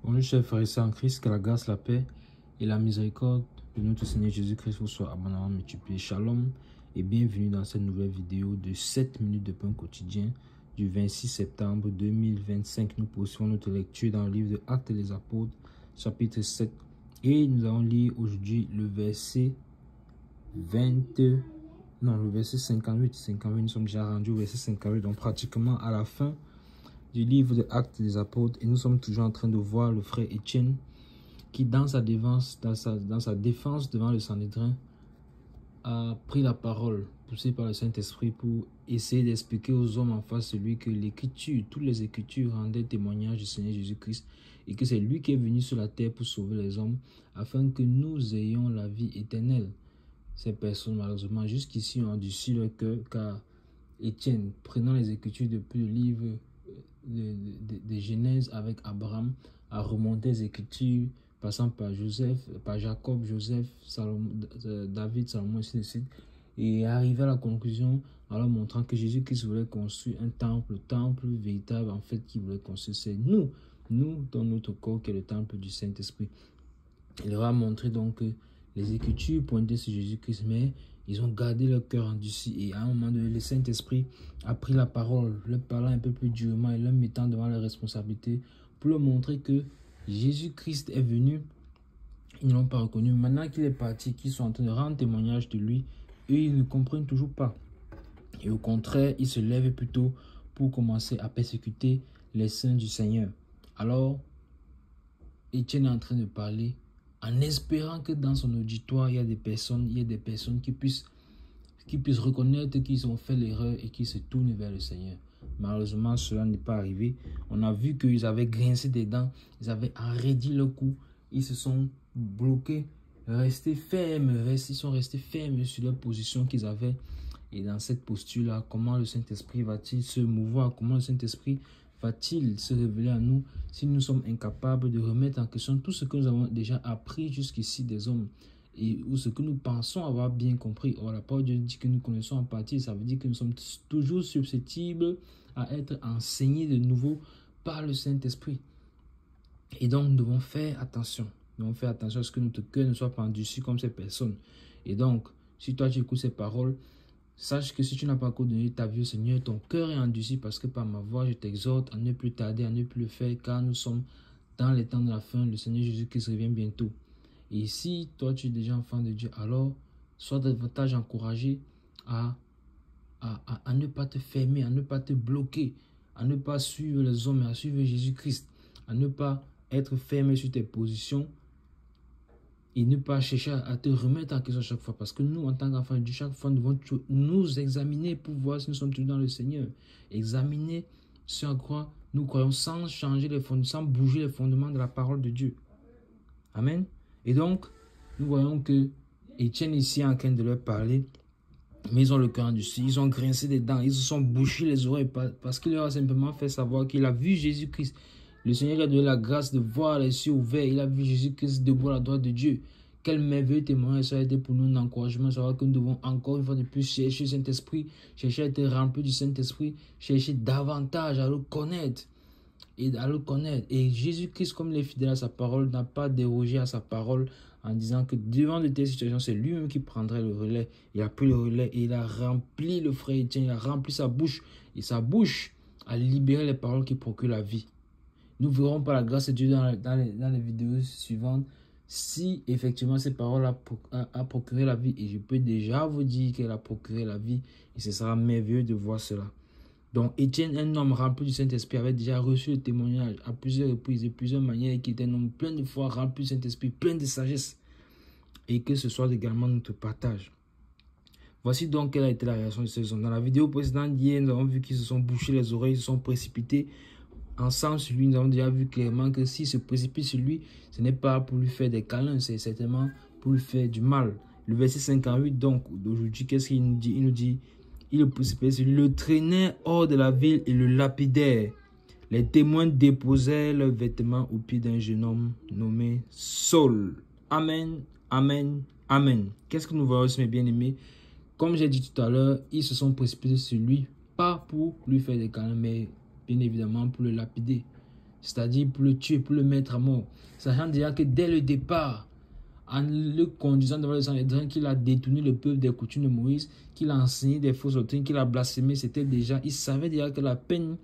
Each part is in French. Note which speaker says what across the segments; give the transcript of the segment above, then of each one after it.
Speaker 1: Bonjour chers frères et sœurs en Christ, que la grâce, la paix et la miséricorde de notre Seigneur Jésus-Christ vous soient abondamment multipliés. Shalom et bienvenue dans cette nouvelle vidéo de 7 minutes de pain quotidien du 26 septembre 2025. Nous poursuivons notre lecture dans le livre de Actes des Apôtres, chapitre 7. Et nous allons lire aujourd'hui le verset 58. Nous sommes déjà rendus au verset 58, donc pratiquement à la fin du livre de Actes des Apôtres, et nous sommes toujours en train de voir le frère Étienne qui, dans sa défense devant le Sanhédrin, a pris la parole, poussé par le Saint-Esprit, pour essayer d'expliquer aux hommes en face de lui que l'Écriture, toutes les Écritures rendaient témoignage du Seigneur Jésus-Christ et que c'est lui qui est venu sur la terre pour sauver les hommes afin que nous ayons la vie éternelle. Ces personnes, malheureusement, jusqu'ici ont endurci leur cœur, car Étienne, prenant les Écritures depuis le livre de Genèse avec Abraham, a remonté les Écritures, passant par Joseph, par Jacob, Joseph, David, Salomon, ainsi de suite, et arrivé à la conclusion en leur montrant que Jésus-Christ voulait construire un temple, le temple véritable en fait qu'il voulait construire, c'est nous dans notre corps qui est le temple du Saint-Esprit. Il leur a montré donc que les Écritures pointaient sur Jésus-Christ, mais ils ont gardé leur cœur endurci. Et à un moment donné, le Saint-Esprit a pris la parole, leur parlant un peu plus durement et leur mettant devant leurs responsabilités pour leur montrer que Jésus-Christ est venu. Ils ne l'ont pas reconnu. Maintenant qu'il est parti, qu'ils sont en train de rendre témoignage de lui, eux, ils ne comprennent toujours pas. Et au contraire, ils se lèvent plutôt pour commencer à persécuter les saints du Seigneur. Alors, Étienne est en train de parler en espérant que dans son auditoire, il y a des personnes qui puissent reconnaître qu'ils ont fait l'erreur et qui se tournent vers le Seigneur. Malheureusement, cela n'est pas arrivé. On a vu qu'ils avaient grincé des dents, ils avaient enraidi le cou, ils se sont bloqués, ils sont restés fermes sur leur position qu'ils avaient. Et dans cette posture-là, comment le Saint-Esprit va-t-il se mouvoir? Comment le Saint-Esprit va-t-il se révéler à nous si nous sommes incapables de remettre en question tout ce que nous avons déjà appris jusqu'ici des hommes ou ce que nous pensons avoir bien compris? Or, la parole de Dieu dit que nous connaissons en partie, ça veut dire que nous sommes toujours susceptibles à être enseignés de nouveau par le Saint-Esprit. Et donc, nous devons faire attention. Nous devons faire attention à ce que notre cœur ne soit pas endurci comme ces personnes. Et donc, si toi tu écoutes ces paroles, sache que si tu n'as pas encore donné ta vie au Seigneur, ton cœur est endurci parce que par ma voix, je t'exhorte à ne plus tarder, à ne plus le faire, car nous sommes dans les temps de la fin. Le Seigneur Jésus-Christ revient bientôt. Et si toi, tu es déjà enfant de Dieu, alors sois davantage encouragé à ne pas te fermer, à ne pas te bloquer, à ne pas suivre les hommes, mais à suivre Jésus-Christ, à ne pas être fermé sur tes positions, et ne pas chercher à te remettre en question chaque fois. Parce que nous, en tant qu'enfants de Dieu, chaque fois, nous devons nous examiner pour voir si nous sommes toujours dans le Seigneur. Examiner ce à quoi nous croyons sans changer les fondements, sans bouger les fondements de la parole de Dieu. Amen. Et donc, nous voyons que Étienne ici est en train de leur parler, mais ils ont le cœur endurci, ils ont grincé des dents, ils se sont bouchés les oreilles parce qu'il leur a simplement fait savoir qu'il a vu Jésus-Christ. Le Seigneur a donné la grâce de voir les cieux ouverts. Il a vu Jésus-Christ debout à la droite de Dieu. Quel merveilleux témoignage ça a été pour nous, un encouragement, savoir que nous devons encore une fois de plus chercher le Saint-Esprit, chercher à être remplis du Saint-Esprit, chercher davantage à le connaître. Et Jésus-Christ, comme il est fidèle à sa parole, n'a pas dérogé à sa parole en disant que devant de telles situations, c'est lui-même qui prendrait le relais. Il a pris le relais et il a rempli le frère Étienne, il a rempli sa bouche. Et sa bouche a libéré les paroles qui procurent la vie. Nous verrons par la grâce de Dieu dans les vidéos suivantes si effectivement ces paroles a procuré la vie. Et je peux déjà vous dire qu'elle a procuré la vie. Et ce sera merveilleux de voir cela. Donc Étienne, un homme rempli du Saint-Esprit, avait déjà reçu le témoignage à plusieurs reprises, de plusieurs manières, qui était un homme plein de foi, rempli du Saint-Esprit, plein de sagesse. Et que ce soit également notre partage. Voici donc quelle a été la réaction de ces hommes. Dans la vidéo précédente d'hier, nous avons vu qu'ils se sont bouchés les oreilles, ils se sont précipités ensemble sur lui. Nous avons déjà vu clairement que s'il se précipite sur lui, ce n'est pas pour lui faire des câlins, c'est certainement pour lui faire du mal. Le verset 58 donc d'aujourd'hui, qu'est-ce qu'il nous dit? Il nous dit, il le précipitait sur lui, le traînait hors de la ville et le lapidait. Les témoins déposaient leurs vêtements aux pieds d'un jeune homme nommé Saul. Amen, amen, amen. Qu'est-ce que nous voyons, mes bien-aimés? Comme j'ai dit tout à l'heure, ils se sont précipités sur lui, pas pour lui faire des câlins, mais bien évidemment pour le lapider. c'est-à-dire pour le tuer, pour le mettre à mort. Sachant déjà que dès le départ, en le conduisant devant le Sanhédrin, qu'il a détourné le peuple des coutumes de Moïse, qu'il a enseigné des fausses doctrines, qu'il a blasphémé, c'était déjà, il savait déjà que la peine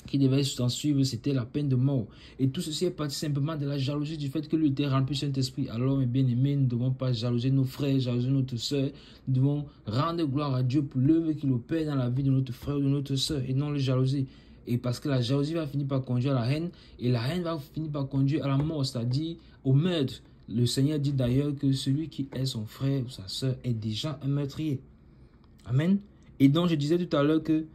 Speaker 1: qui devait s'en suivre, c'était la peine de mort. Et tout ceci est parti simplement de la jalousie du fait que lui était rempli du Saint-Esprit. Alors, mes bien-aimés, nous ne devons pas jalouser nos frères, jalouser notre soeur. Nous devons rendre gloire à Dieu pour l'œuvre qu'il opère dans la vie de notre frère ou de notre soeur et non le jalouser. Et parce que la jalousie va finir par conduire à la haine et la haine va finir par conduire à la mort, c'est-à-dire au meurtre. Le Seigneur dit d'ailleurs que celui qui est son frère ou sa soeur est déjà un meurtrier. Amen. Et donc, je disais tout à l'heure que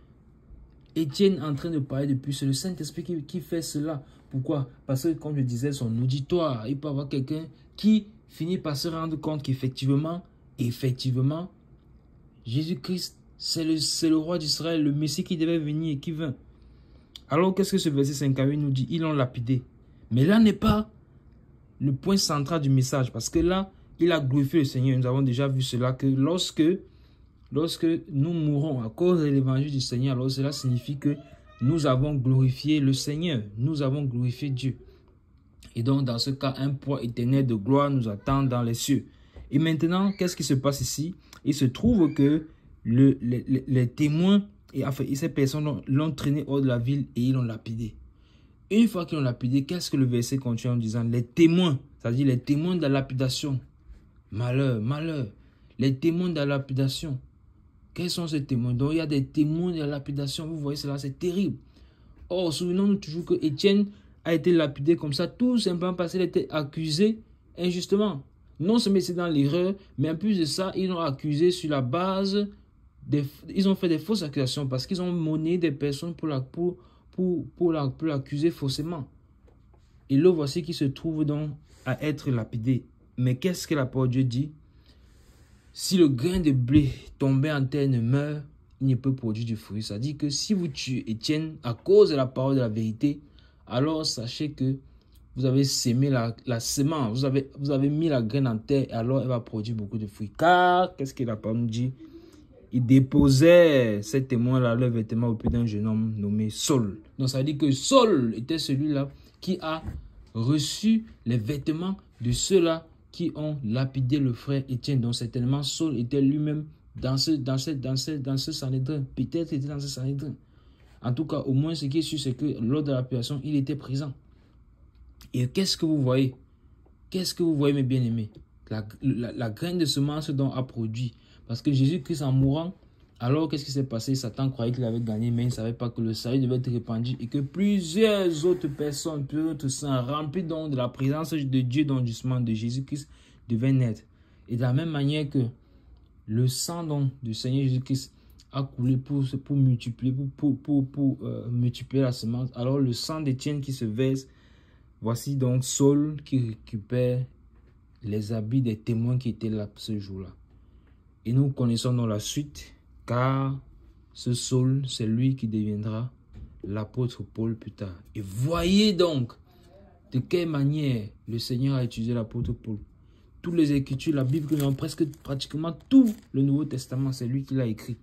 Speaker 1: Étienne est en train de parler depuis, c'est le Saint-Esprit qui fait cela. Pourquoi? Parce que, comme je disais, son auditoire, il peut y avoir quelqu'un qui finit par se rendre compte qu'effectivement, Jésus-Christ, c'est le roi d'Israël, le Messie qui devait venir et qui vint. Alors, qu'est-ce que ce verset 58 nous dit? Ils l'ont lapidé. Mais là n'est pas le point central du message, parce que là, il a glorifié le Seigneur. Nous avons déjà vu cela, que lorsque nous mourons à cause de l'évangile du Seigneur, alors cela signifie que nous avons glorifié le Seigneur, nous avons glorifié Dieu. Et donc, dans ce cas, un poids éternel de gloire nous attend dans les cieux. Et maintenant, qu'est-ce qui se passe ici? Il se trouve que les témoins, et enfin, ces personnes l'ont traîné hors de la ville et ils l'ont lapidé. Une fois qu'ils l'ont lapidé, qu'est-ce que le verset continue en disant? Les témoins, c'est-à-dire les témoins de la lapidation. Malheur, malheur. Les témoins de la lapidation. Quels sont ces témoins? Donc, il y a des témoins de la lapidation. Vous voyez cela, c'est terrible. Or, souvenons-nous toujours que Étienne a été lapidé comme ça, tout simplement parce qu'il était accusé injustement. Non seulement c'est dans l'erreur, mais en plus de ça, ils l'ont accusé sur la base ils ont fait des fausses accusations parce qu'ils ont monnaie des personnes pour l'accuser faussement. Et là, voici qu'il se trouve donc à être lapidé. Mais qu'est-ce que la parole de Dieu dit? Si le grain de blé tombé en terre ne meurt, il ne peut produire du fruit. Ça dit que si vous tuez Étienne à cause de la parole de la vérité, alors sachez que vous avez sémé la semence, vous avez mis la graine en terre, et alors elle va produire beaucoup de fruits. Car, qu'est-ce que la parole nous dit? Ils déposaient ces témoins-là, leurs vêtements au pied d'un jeune homme nommé Saul. Donc ça veut dire que Saul était celui-là qui a reçu les vêtements de ceux-là qui ont lapidé le frère Étienne. Donc certainement Saul était lui-même dans ce Sanhédrin. Peut-être il était dans ce Sanhédrin. En tout cas, au moins ce qui est sûr, c'est que lors de la lapidation, il était présent. Et qu'est-ce que vous voyez? Qu'est-ce que vous voyez, mes bien-aimés? La graine de semence dont a produit. Parce que Jésus-Christ, en mourant, alors qu'est-ce qui s'est passé? Satan croyait qu'il avait gagné, mais il ne savait pas que le salut devait être répandu et que plusieurs autres personnes, plusieurs autres saints, remplis donc de la présence de Dieu, dans le jugement de Jésus-Christ, devaient naître. Et de la même manière que le sang donc, du Seigneur Jésus-Christ a coulé pour multiplier, multiplier la semence, alors le sang d'Étienne qui se verse, voici donc Saul qui récupère les habits des témoins qui étaient là ce jour-là. Et nous connaissons dans la suite, car ce Saul, c'est lui qui deviendra l'apôtre Paul plus tard. Et voyez donc de quelle manière le Seigneur a utilisé l'apôtre Paul. Toutes les Écritures, la Bible, pratiquement tout le Nouveau Testament, c'est lui qui l'a écrit.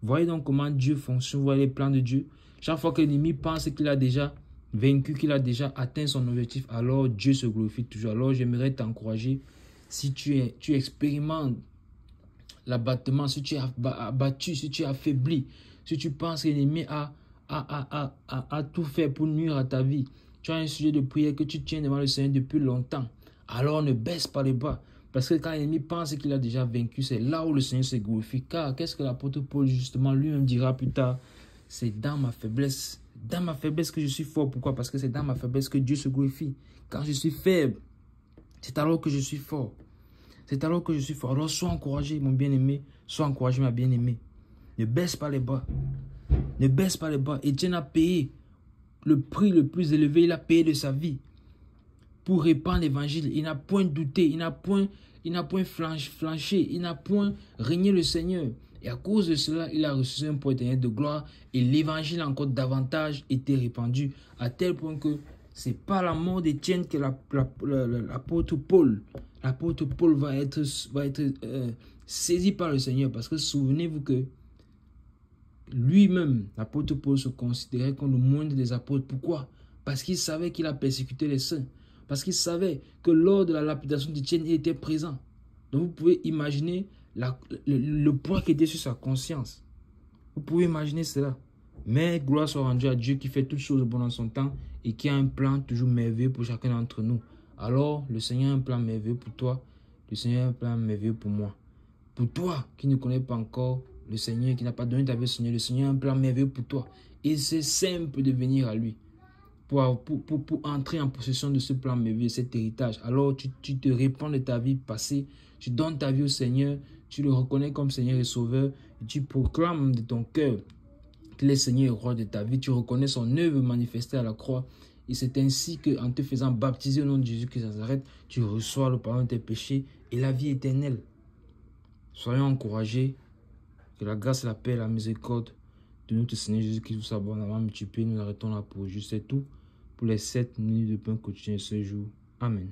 Speaker 1: Voyez donc comment Dieu fonctionne, voyez les plans de Dieu. Chaque fois que l'ennemi pense qu'il a déjà vaincu, qu'il a déjà atteint son objectif, alors Dieu se glorifie toujours. Alors j'aimerais t'encourager, si tu expérimentes l'abattement, si tu es abattu, si tu es affaibli, si tu penses que l'ennemi a tout fait pour nuire à ta vie, tu as un sujet de prière que tu tiens devant le Seigneur depuis longtemps, alors ne baisse pas les bras. Parce que quand l'ennemi pense qu'il a déjà vaincu, c'est là où le Seigneur se glorifie. Car qu'est-ce que l'apôtre Paul justement lui-même dira plus tard? C'est dans ma faiblesse que je suis fort. Pourquoi? Parce que c'est dans ma faiblesse que Dieu se glorifie. Quand je suis faible, c'est alors que je suis fort. C'est alors que je suis fort. Alors sois encouragé, mon bien-aimé. Sois encouragé, ma bien-aimée. Ne baisse pas les bras. Ne baisse pas les bras. Étienne a payé le prix le plus élevé. Il a payé de sa vie pour répandre l'évangile. Il n'a point douté. Il n'a point flanché. Il n'a point régné le Seigneur. Et à cause de cela, il a reçu un point éternel de gloire. Et l'évangile a encore davantage été répandu. À tel point que ce n'est pas la mort d'Étienne que l'apôtre Paul. L'apôtre Paul va être saisi par le Seigneur. Parce que souvenez-vous que lui-même, l'apôtre Paul se considérait comme le moindre des apôtres. Pourquoi? Parce qu'il savait qu'il a persécuté les saints. Parce qu'il savait que lors de la lapidation d'Étienne, il était présent. Donc vous pouvez imaginer le poids qui était sur sa conscience. Vous pouvez imaginer cela. Mais gloire soit rendue à Dieu qui fait toutes choses bon dans son temps et qui a un plan toujours merveilleux pour chacun d'entre nous. Alors, le Seigneur a un plan merveilleux pour toi. Le Seigneur a un plan merveilleux pour moi. Pour toi qui ne connais pas encore le Seigneur, qui n'a pas donné ta vie au Seigneur, le Seigneur a un plan merveilleux pour toi. Et c'est simple de venir à lui pour entrer en possession de ce plan merveilleux, cet héritage. Alors, tu te répands de ta vie passée, tu donnes ta vie au Seigneur, tu le reconnais comme Seigneur et Sauveur, et tu proclames de ton cœur qu'il est Seigneur et Roi de ta vie. Tu reconnais son œuvre manifestée à la croix. Et c'est ainsi qu'en te faisant baptiser au nom de Jésus-Christ de Nazareth, tu reçois le pardon de tes péchés et la vie éternelle. Soyons encouragés. Que la grâce, la paix et la miséricorde de notre Seigneur Jésus-Christ vous abondamment multipliés. Nous arrêtons là pour juste, c'est tout pour les 7 minutes de pain quotidien ce jour. Amen.